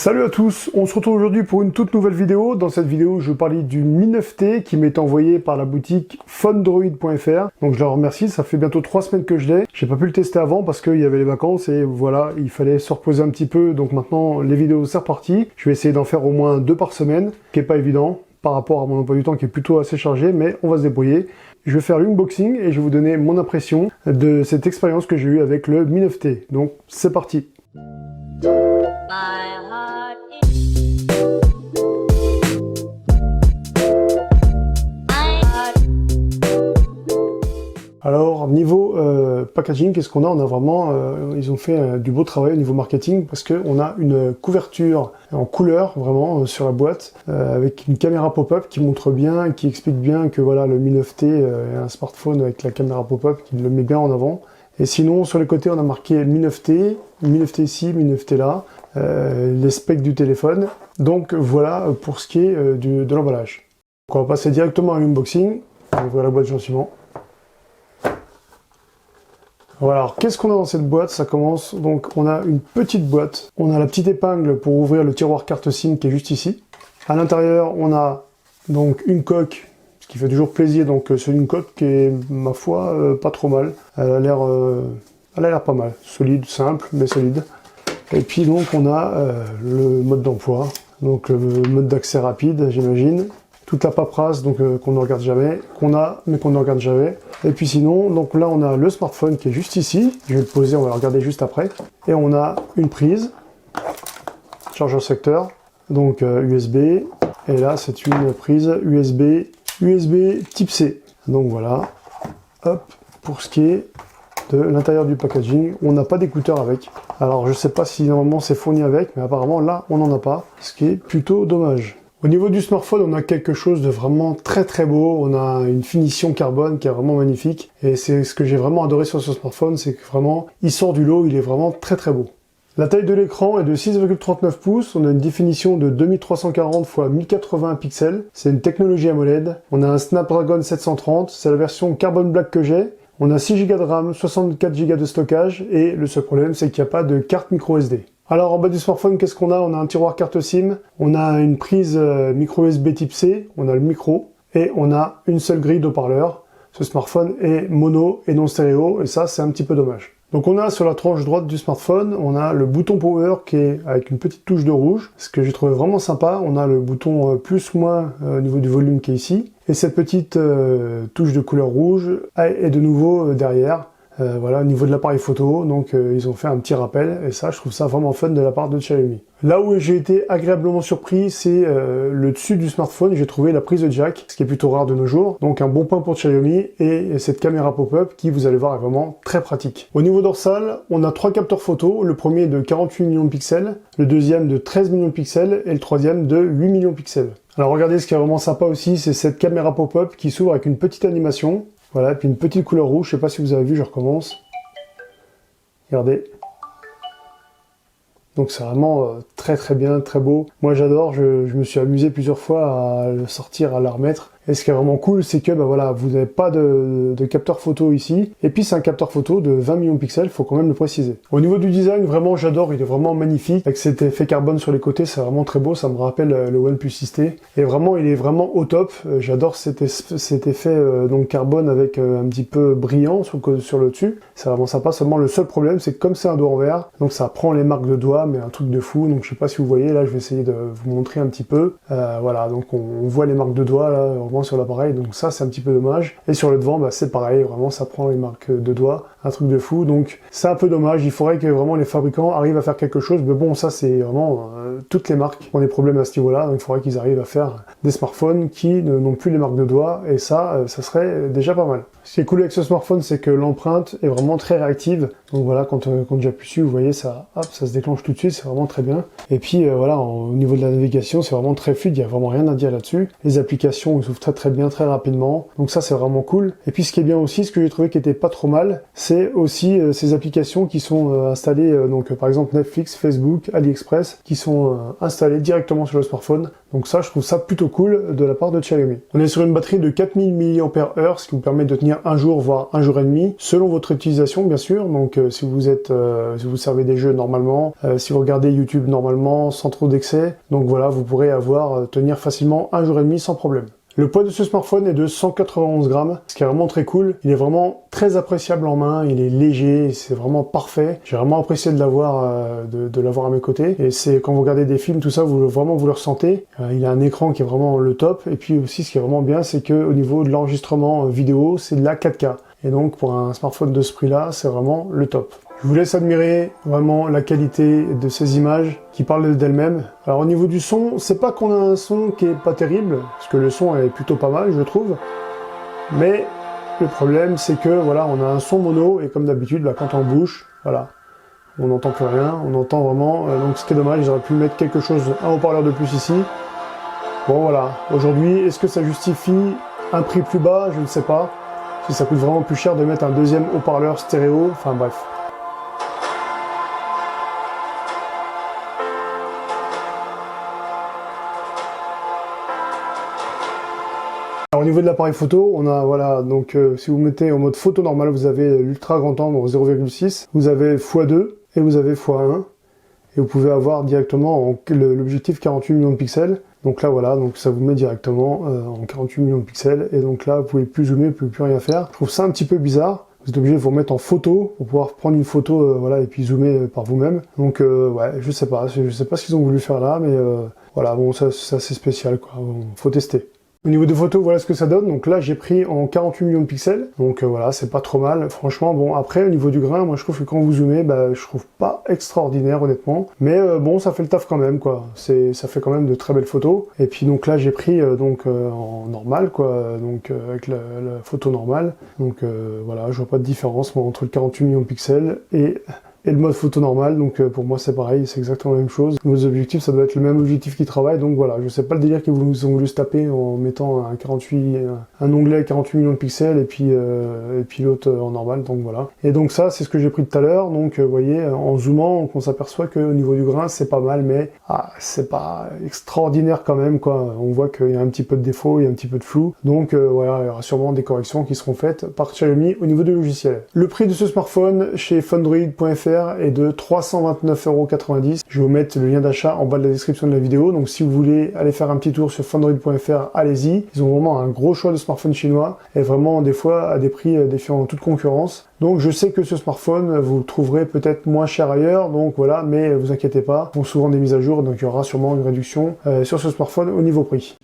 Salut à tous, on se retrouve aujourd'hui pour une toute nouvelle vidéo. Dans cette vidéo, je vais parler du Mi 9T qui m'est envoyé par la boutique phonedroid.fr. Donc je leur remercie, ça fait bientôt 3 semaines que je l'ai. J'ai pas pu le tester avant parce qu'il y avait les vacances et voilà, il fallait se reposer un petit peu. Donc maintenant, les vidéos, c'est reparti. Je vais essayer d'en faire au moins 2 par semaine, ce qui est pas évident par rapport à mon emploi du temps qui est plutôt assez chargé, mais on va se débrouiller. Je vais faire l'unboxing et je vais vous donner mon impression de cette expérience que j'ai eue avec le Mi 9T. Donc c'est parti. Alors niveau packaging, qu'est-ce qu'on a? On a vraiment, ils ont fait du beau travail au niveau marketing parce qu'on a une couverture en couleur vraiment sur la boîte avec une caméra pop-up qui montre bien, qui explique bien que voilà le Mi 9T est un smartphone avec la caméra pop-up qui le met bien en avant. Et sinon sur les côtés on a marqué Mi 9T, Mi 9T ici, Mi 9T là, les specs du téléphone. Donc voilà pour ce qui est de l'emballage. Donc on va passer directement à l'unboxing. On va ouvrir la boîte gentiment. Voilà, alors qu'est-ce qu'on a dans cette boîte? Ça commence, donc on a une petite boîte, on a la petite épingle pour ouvrir le tiroir carte SIM qui est juste ici. À l'intérieur, on a donc une coque, ce qui fait toujours plaisir, donc c'est une coque qui est, ma foi, pas trop mal. Elle a l'air pas mal, solide, simple, mais solide. Et puis donc on a le mode d'emploi, donc le mode d'accès rapide, j'imagine. Toute la paperasse donc qu'on ne regarde jamais, qu'on a mais qu'on ne regarde jamais. Et puis sinon, donc là on a le smartphone qui est juste ici. Je vais le poser, on va le regarder juste après. Et on a une prise, chargeur secteur, donc USB. Et là c'est une prise USB type C. Donc voilà, hop, pour ce qui est de l'intérieur du packaging, on n'a pas d'écouteur avec. Alors je sais pas si normalement c'est fourni avec, mais apparemment là on n'en a pas, ce qui est plutôt dommage. Au niveau du smartphone, on a quelque chose de vraiment très beau, on a une finition carbone qui est vraiment magnifique, et c'est ce que j'ai vraiment adoré sur ce smartphone, c'est que vraiment, il sort du lot, il est vraiment très beau. La taille de l'écran est de 6,39 pouces, on a une définition de 2340 x 1080 pixels, c'est une technologie AMOLED, on a un Snapdragon 730, c'est la version Carbon Black que j'ai, on a 6 Go de RAM, 64 Go de stockage, et le seul problème c'est qu'il n'y a pas de carte micro SD. Alors en bas du smartphone, qu'est-ce qu'on a? On a un tiroir carte SIM, on a une prise micro USB type C, on a le micro, et on a une seule grille d'haut-parleurs. Ce smartphone est mono et non stéréo, et ça c'est un petit peu dommage. Donc on a sur la tranche droite du smartphone, on a le bouton Power qui est avec une petite touche de rouge, ce que j'ai trouvé vraiment sympa. On a le bouton plus-moins au niveau du volume qui est ici, et cette petite touche de couleur rouge est de nouveau derrière. Voilà, au niveau de l'appareil photo, donc ils ont fait un petit rappel, et ça, je trouve ça vraiment fun de la part de Xiaomi. Là où j'ai été agréablement surpris, c'est le dessus du smartphone, j'ai trouvé la prise de jack, ce qui est plutôt rare de nos jours, donc un bon point pour Xiaomi, et cette caméra pop-up qui, vous allez voir, est vraiment très pratique. Au niveau dorsal, on a 3 capteurs photo, le premier de 48 millions de pixels, le deuxième de 13 millions de pixels, et le troisième de 8 millions de pixels. Alors regardez, ce qui est vraiment sympa aussi, c'est cette caméra pop-up qui s'ouvre avec une petite animation. Voilà, et puis une petite couleur rouge, je sais pas si vous avez vu, je recommence. Regardez. Donc c'est vraiment très bien, très beau. Moi j'adore, je me suis amusé plusieurs fois à le sortir, à la remettre. Et ce qui est vraiment cool, c'est que voilà, vous n'avez pas de capteur photo ici. Et puis c'est un capteur photo de 20 millions de pixels, faut quand même le préciser. Au niveau du design, vraiment j'adore, il est vraiment magnifique. Avec cet effet carbone sur les côtés, c'est vraiment très beau, ça me rappelle le OnePlus 6T. Et vraiment, il est vraiment au top. J'adore cet effet donc carbone avec un petit peu brillant sur le dessus. C'est vraiment sympa, seulement le seul problème, c'est que comme c'est un doigt en verre, donc ça prend les marques de doigts, mais un truc de fou. Donc je sais pas si vous voyez, là je vais essayer de vous montrer un petit peu. Voilà, donc on voit les marques de doigts là, sur l'appareil, donc ça c'est un petit peu dommage. Et sur le devant, bah, c'est pareil, vraiment ça prend les marques de doigts, un truc de fou, donc c'est un peu dommage. Il faudrait que vraiment les fabricants arrivent à faire quelque chose, mais bon, ça c'est vraiment toutes les marques ont des problèmes à ce niveau là, donc il faudrait qu'ils arrivent à faire des smartphones qui n'ont plus les marques de doigts, et ça serait déjà pas mal. Ce qui est cool avec ce smartphone, c'est que l'empreinte est vraiment très réactive, donc voilà, quand j'appuie dessus, vous voyez, ça, hop, ça se déclenche tout de suite, c'est vraiment très bien. Et puis voilà, au niveau de la navigation, c'est vraiment très fluide, il n'y a vraiment rien à dire là-dessus. Les applications s'ouvrent très bien, très rapidement, donc ça c'est vraiment cool. Et puis ce qui est bien aussi, ce que j'ai trouvé qui était pas trop mal, c'est aussi ces applications qui sont installées, donc par exemple Netflix, Facebook, AliExpress, qui sont installées directement sur le smartphone. Donc ça, je trouve ça plutôt cool de la part de Xiaomi. On est sur une batterie de 4000 mAh, ce qui vous permet de tenir un jour, voire un jour et demi, selon votre utilisation bien sûr. Donc Donc si vous servez des jeux normalement, si vous regardez YouTube normalement, sans trop d'excès, donc voilà, vous pourrez tenir facilement 1 jour et demi sans problème. Le poids de ce smartphone est de 191 grammes, ce qui est vraiment très cool. Il est vraiment très appréciable en main, il est léger, c'est vraiment parfait. J'ai vraiment apprécié de l'avoir à mes côtés. Et c'est quand vous regardez des films, tout ça, vous le ressentez. Il a un écran qui est vraiment le top. Et puis aussi, ce qui est vraiment bien, c'est que au niveau de l'enregistrement vidéo, c'est de la 4K. Et donc, pour un smartphone de ce prix-là, c'est vraiment le top. Je vous laisse admirer vraiment la qualité de ces images qui parlent d'elles-mêmes. Alors au niveau du son, c'est pas qu'on a un son qui est pas terrible, parce que le son est plutôt pas mal, je trouve. Mais le problème, c'est que voilà, on a un son mono, et comme d'habitude, bah, quand on bouge, voilà, on n'entend plus rien, on entend vraiment. Donc ce qui est dommage, j'aurais pu mettre quelque chose, un haut-parleur de plus ici. Bon voilà, aujourd'hui, est-ce que ça justifie un prix plus bas? Je ne sais pas. Si ça coûte vraiment plus cher de mettre un deuxième haut-parleur stéréo, enfin bref. Alors, au niveau de l'appareil photo, on a voilà, donc si vous mettez en mode photo normal, vous avez l'ultra grand angle en 0,6, vous avez x2 et vous avez x1, et vous pouvez avoir directement l'objectif 48 millions de pixels. Donc là voilà, donc ça vous met directement en 48 millions de pixels, et donc là vous pouvez plus zoomer, vous pouvez plus rien faire. Je trouve ça un petit peu bizarre. Vous êtes obligé de vous remettre en photo pour pouvoir prendre une photo, voilà, et puis zoomer par vous-même. Donc ouais, je sais pas ce qu'ils ont voulu faire là, mais voilà, bon, ça c'est assez spécial, quoi. Bon, faut tester. Au niveau des photos, voilà ce que ça donne. Donc là, j'ai pris en 48 millions de pixels. Donc voilà, c'est pas trop mal. Franchement, bon, après, au niveau du grain, moi, je trouve que quand vous zoomez, bah, je trouve pas extraordinaire, honnêtement. Mais bon, ça fait le taf quand même, quoi. Ça fait quand même de très belles photos. Et puis, donc là, j'ai pris en normal, quoi. Donc, avec la photo normale. Donc voilà, je vois pas de différence, moi, entre le 48 millions de pixels et le mode photo normal, donc pour moi c'est pareil, c'est exactement la même chose. Vos objectifs, ça doit être le même objectif qui travaille, donc voilà, je sais pas le délire qu'ils ont voulu se taper en mettant un onglet à 48 millions de pixels et puis l'autre en normal, donc voilà. Et donc ça, c'est ce que j'ai pris tout à l'heure, donc vous voyez, en zoomant, on s'aperçoit qu'au niveau du grain, c'est pas mal, mais c'est pas extraordinaire quand même, quoi. On voit qu'il y a un petit peu de défaut, il y a un petit peu de flou, donc voilà, il y aura sûrement des corrections qui seront faites par Xiaomi au niveau du logiciel. Le prix de ce smartphone chez Fundroid.fr est de 329,90 €. Je vais vous mettre le lien d'achat en bas de la description de la vidéo. Donc si vous voulez aller faire un petit tour sur Fundroid.fr, allez-y. Ils ont vraiment un gros choix de smartphones chinois et vraiment des fois à des prix défiant toute concurrence. Donc je sais que ce smartphone, vous le trouverez peut-être moins cher ailleurs, donc voilà, mais vous inquiétez pas, ils font souvent des mises à jour, donc il y aura sûrement une réduction sur ce smartphone au niveau prix.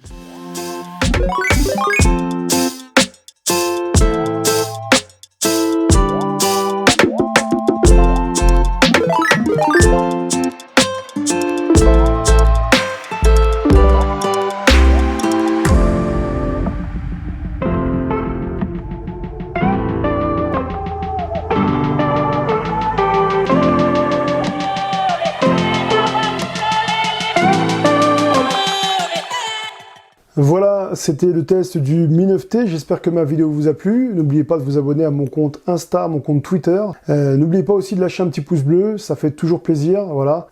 Voilà, c'était le test du Mi 9T, j'espère que ma vidéo vous a plu. N'oubliez pas de vous abonner à mon compte Insta, mon compte Twitter. N'oubliez pas aussi de lâcher un petit pouce bleu, ça fait toujours plaisir, voilà.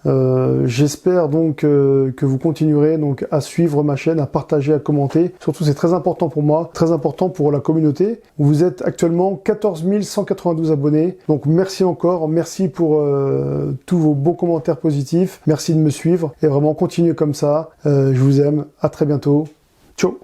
J'espère donc que vous continuerez donc à suivre ma chaîne, à partager, à commenter. Surtout, c'est très important pour moi, très important pour la communauté. Vous êtes actuellement 14 192 abonnés, donc merci encore, merci pour tous vos beaux commentaires positifs, merci de me suivre, et vraiment continuez comme ça. Je vous aime, à très bientôt. Ciao.